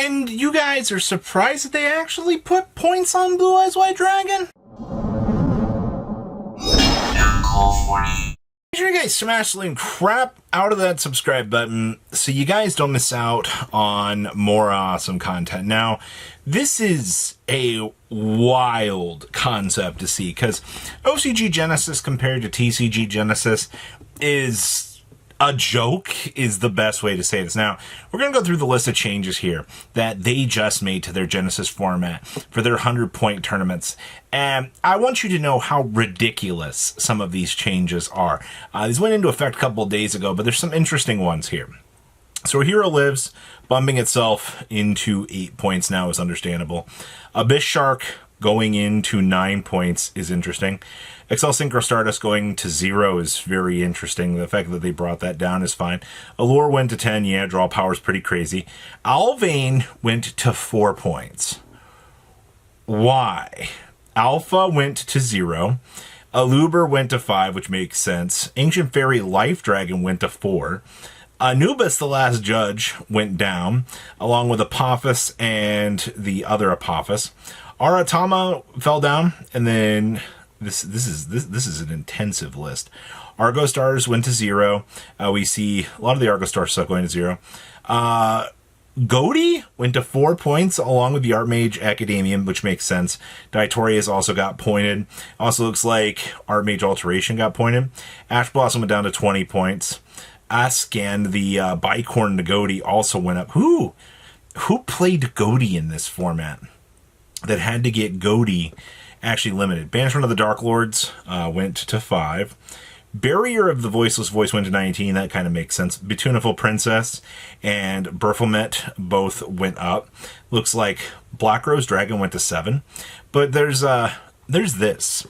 And you guys are surprised that they actually put points on Blue Eyes White Dragon? Make sure you guys smash the link crap out of that subscribe button so you guys don't miss out on more awesome content. Now, this is a wild concept to see because OCG Genesis compared to TCG Genesis is a joke, is the best way to say this. Now, we're going to go through the list of changes here that they just made to their Genesis format for their 100-point tournaments. And I want you to know how ridiculous some of these changes are. These went into effect a couple of days ago, but there's some interesting ones here. So Hero Lives, bumping itself into 8 points now is understandable. Abyss Shark going into 9 points is interesting. Excel Synchro Stardust going to 0 is very interesting. The fact that they brought that down is fine. Allure went to 10. Yeah, draw power is pretty crazy. Alvain went to 4 points. Why? Alpha went to 0. Aluber went to 5, which makes sense. Ancient Fairy Life Dragon went to 4. Anubis, the Last Judge, went down, along with Apophis and the other Apophis. Aratama fell down, and then this is an intensive list. Argo Stars went to 0. We see a lot of the Argo Star stuff going to 0. Godi went to 4 points, along with the Archmage Academium, which makes sense. Daitorius also got pointed. Also looks like Archmage Alteration got pointed. Ash Blossom went down to 20 points. Ascan, the Bicorn Nagodi, also went up. Who played Godi in this format that had to get Godi actually limited? Banishment of the Dark Lords went to 5. Barrier of the Voiceless Voice went to 19. That kind of makes sense. Betuniful Princess and Berfelmet both went up. Looks like Black Rose Dragon went to 7. But there's this.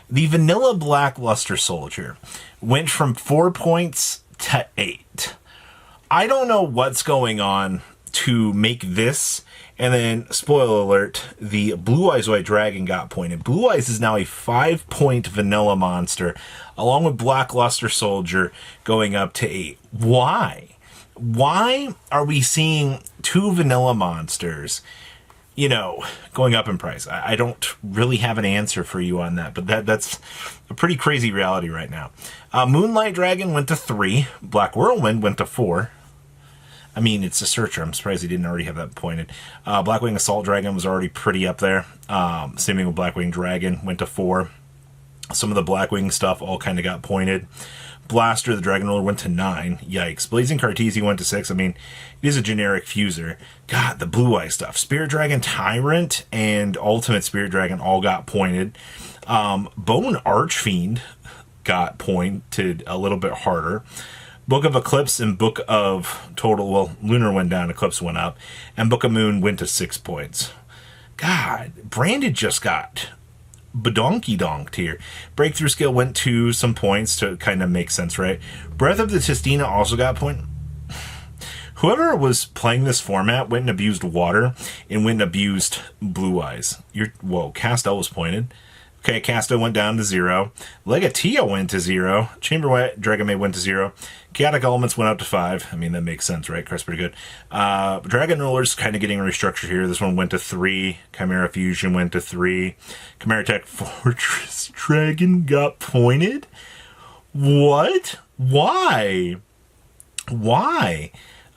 The Vanilla Blackluster Soldier went from 4 points to 8. I don't know what's going on to make this. And then, spoiler alert, the Blue Eyes White Dragon got pointed. Blue Eyes is now a 5-point vanilla monster, along with Blackluster Soldier going up to 8. Why? Why are we seeing 2 vanilla monsters, going up in price? I don't really have an answer for you on that, but that's a pretty crazy reality right now. Moonlight Dragon went to 3. Black Whirlwind went to 4. I mean, it's a searcher. I'm surprised he didn't already have that pointed. Blackwing Assault Dragon was already pretty up there. Same with Blackwing Dragon went to 4. Some of the Blackwing stuff all kind of got pointed. Blaster, the Dragon Roller, went to 9. Yikes. Blazing Cartesi went to 6. I mean, it is a generic fuser. God, the Blue Eye stuff. Spirit Dragon Tyrant and Ultimate Spirit Dragon all got pointed. Bone Archfiend got pointed a little bit harder. Book of Eclipse and Book of Lunar went down, Eclipse went up, and Book of Moon went to 6 points. God, Branded just got badonkey-donked here. Breakthrough Skill went to some points to kind of make sense, right? Breath of the Tistina also got point. Whoever was playing this format went and abused water and went and abused Blue Eyes. Castel was pointed. Okay, Casto went down to 0. Legatio went to 0. Chamber Dragon Maid went to 0. Chaotic Elements went up to 5. I mean, that makes sense, right? Crest pretty good. Dragon Roller's kind of getting restructured here. This one went to 3. Chimera Fusion went to 3. Chimera Tech Fortress Dragon got pointed? What? Why?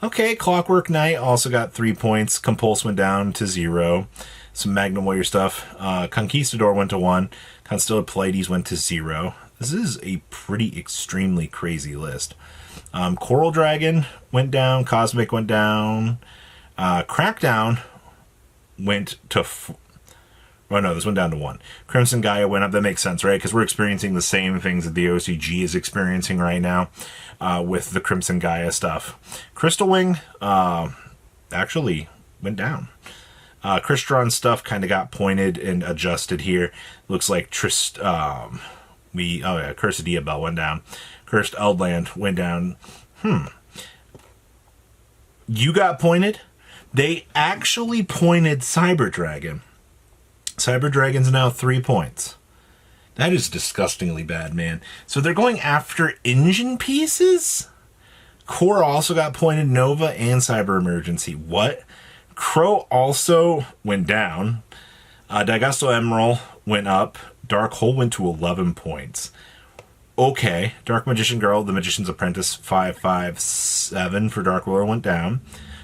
Okay, Clockwork Knight also got 3 points. Compulse went down to 0. Some Magnum Warrior stuff. Conquistador went to 1. Constellar Pleiades went to 0. This is a pretty extremely crazy list. Coral Dragon went down. Cosmic went down. Crackdown went to... this went down to 1. Crimson Gaia went up. That makes sense, right? Because we're experiencing the same things that the OCG is experiencing right now with the Crimson Gaia stuff. Crystal Wing actually went down. Crystron stuff kind of got pointed and adjusted here. Looks like Cursed Diabel went down. Cursed Eldland went down. You got pointed? They actually pointed Cyber Dragon. Cyber Dragon's now 3 points. That is disgustingly bad, man. So they're going after engine pieces? Core also got pointed, Nova and Cyber Emergency. What? Crow also went down. Daigusto Emerald went up. Dark Hole went to 11 points. Okay. Dark Magician Girl, The Magician's Apprentice, 557 for Dark Lord went down.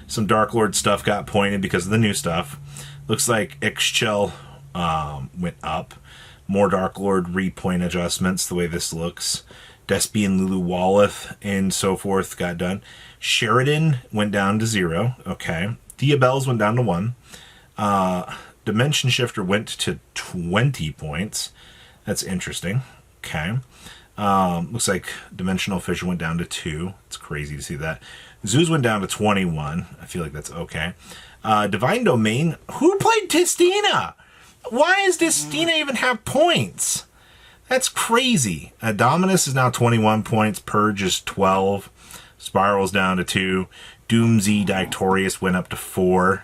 Some Dark Lord stuff got pointed because of the new stuff. Looks like Ixchel went up. More Dark Lord repoint adjustments, the way this looks. Despian, Lulu Walleth, and so forth got done. Sheridan went down to 0. Okay. Diabells went down to 1. Dimension Shifter went to 20 points. That's interesting. Okay. Looks like Dimensional Fissure went down to 2. It's crazy to see that. Zeus went down to 21. I feel like that's okay. Divine Domain. Who played Tistina? Why does Tistina even have points? That's crazy. Dominus is now 21 points. Purge is 12. Spiral's down to 2. Doomsy Dictorius went up to 4.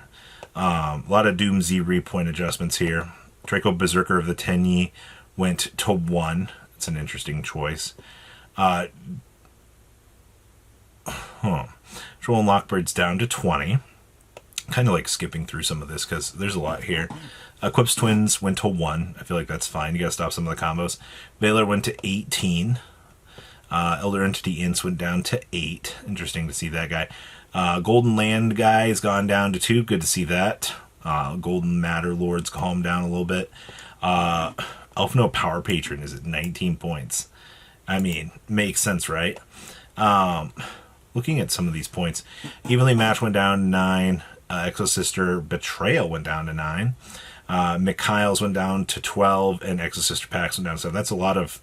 A lot of Doomsy repoint adjustments here. Draco Berserker of the Tenyi went to 1. It's an interesting choice. Troll and Lockbird's down to 20. Kind of like skipping through some of this because there's a lot here. Quips Twins went to 1. I feel like that's fine. You gotta stop some of the combos. Valor went to 18. Elder Entity Ints went down to 8. Interesting to see that guy. Golden Land guy has gone down to 2. Good to see that. Golden Matter Lord's calmed down a little bit. Elfno Power Patron is at 19 points. I mean, makes sense, right? Looking at some of these points. Evenly Match went down to 9. Exosister Betrayal went down to 9. Mikhail's went down to 12, and Exosister Pax went down to 7. That's a lot of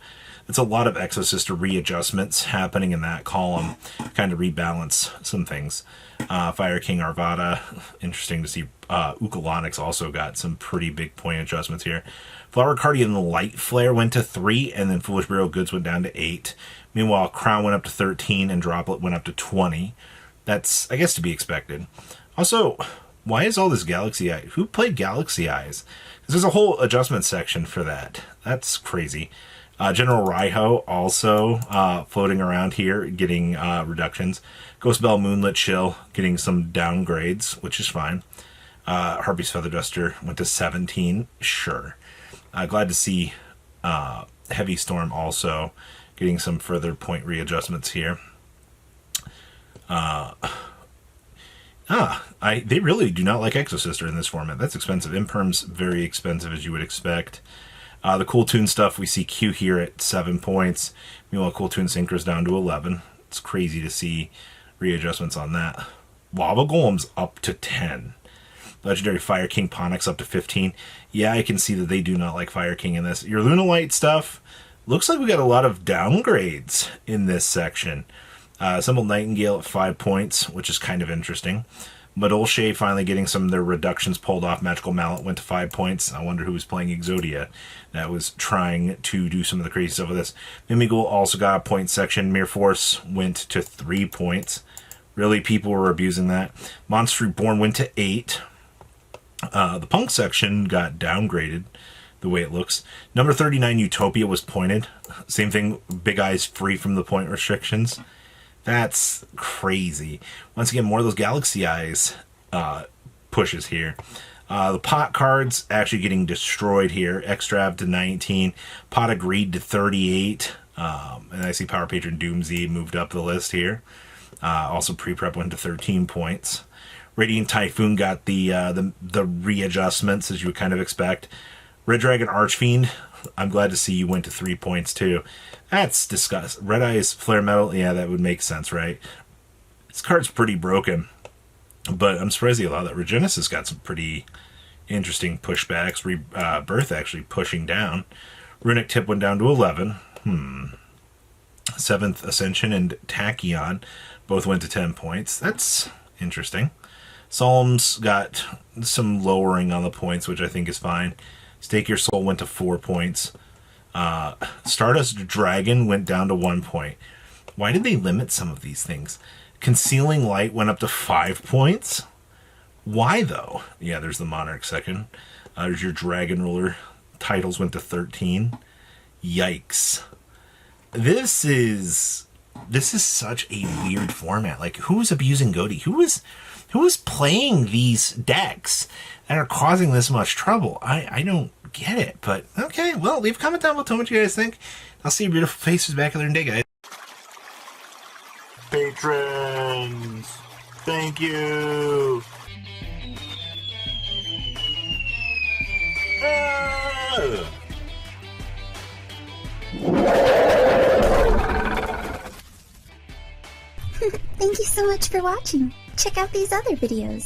Exosister readjustments happening in that column. Kind of rebalance some things. Fire King Arvada, interesting to see. Ukalonix also got some pretty big point adjustments here. Flower Guardian Light Flare went to 3, and then Foolish Burial Goods went down to 8. Meanwhile, Crown went up to 13, and Droplet went up to 20. That's, I guess, to be expected. Also, why is all this Galaxy Eye? Who played Galaxy Eyes? Because there's a whole adjustment section for that. That's crazy. General Raiho also floating around here, getting reductions. Ghost Bell Moonlit Chill getting some downgrades, which is fine. Harpy's Feather Duster went to 17. Sure. Glad to see Heavy Storm also getting some further point readjustments here. They really do not like Exosister in this format. That's expensive. Imperm's very expensive, as you would expect. The Cool Toon stuff, we see Q here at 7 points. Meanwhile, Cool Toon Synchro's down to 11. It's crazy to see readjustments on that. Lava Golem's up to 10. Legendary Fire King Ponix up to 15. Yeah, I can see that they do not like Fire King in this. Your Lunalight stuff, looks like we got a lot of downgrades in this section. Assembled Nightingale at 5 points, which is kind of interesting. Madolche finally getting some of their reductions pulled off. Magical Mallet went to 5 points. I wonder who was playing Exodia that was trying to do some of the crazy stuff with this. Mimigul also got a point section. Mere Force went to 3 points. Really, people were abusing that. Monster Reborn went to 8. The Punk section got downgraded, the way it looks. Number 39 Utopia was pointed. Same thing, Big Eyes free from the point restrictions. That's crazy. Once again, more of those Galaxy Eyes pushes here. The pot cards actually getting destroyed here. Extrav to 19. Pot Agreed to 38. And I see Power Patron Doomsy moved up the list here. Also Pre-Prep went to 13 points. Radiant Typhoon got the readjustments, as you would kind of expect. Red Dragon Archfiend, I'm glad to see you went to 3 points too. That's disgusting. Red Eyes Flare Metal, yeah, that would make sense, right? This card's pretty broken, but I'm surprised you allow that. Regenesis got some pretty interesting pushbacks. Birth actually pushing down. Runic Tip went down to 11. 7th Ascension and Tachyon both went to 10 points. That's interesting. Psalms got some lowering on the points, which I think is fine. Stake Your Soul went to 4 points. Stardust Dragon went down to 1 point. Why did they limit some of these things? Concealing Light went up to 5 points. Why, though? Yeah, there's the Monarch second. There's your Dragon Ruler. Titles went to 13. Yikes. This is such a weird format. Like, who was abusing Goaty? Who Who is playing these decks that are causing this much trouble? I don't get it, but okay. Well, leave a comment down below. Tell me what you guys think. I'll see your beautiful faces back there in a day, guys. Patrons, thank you. Thank you so much for watching. Check out these other videos.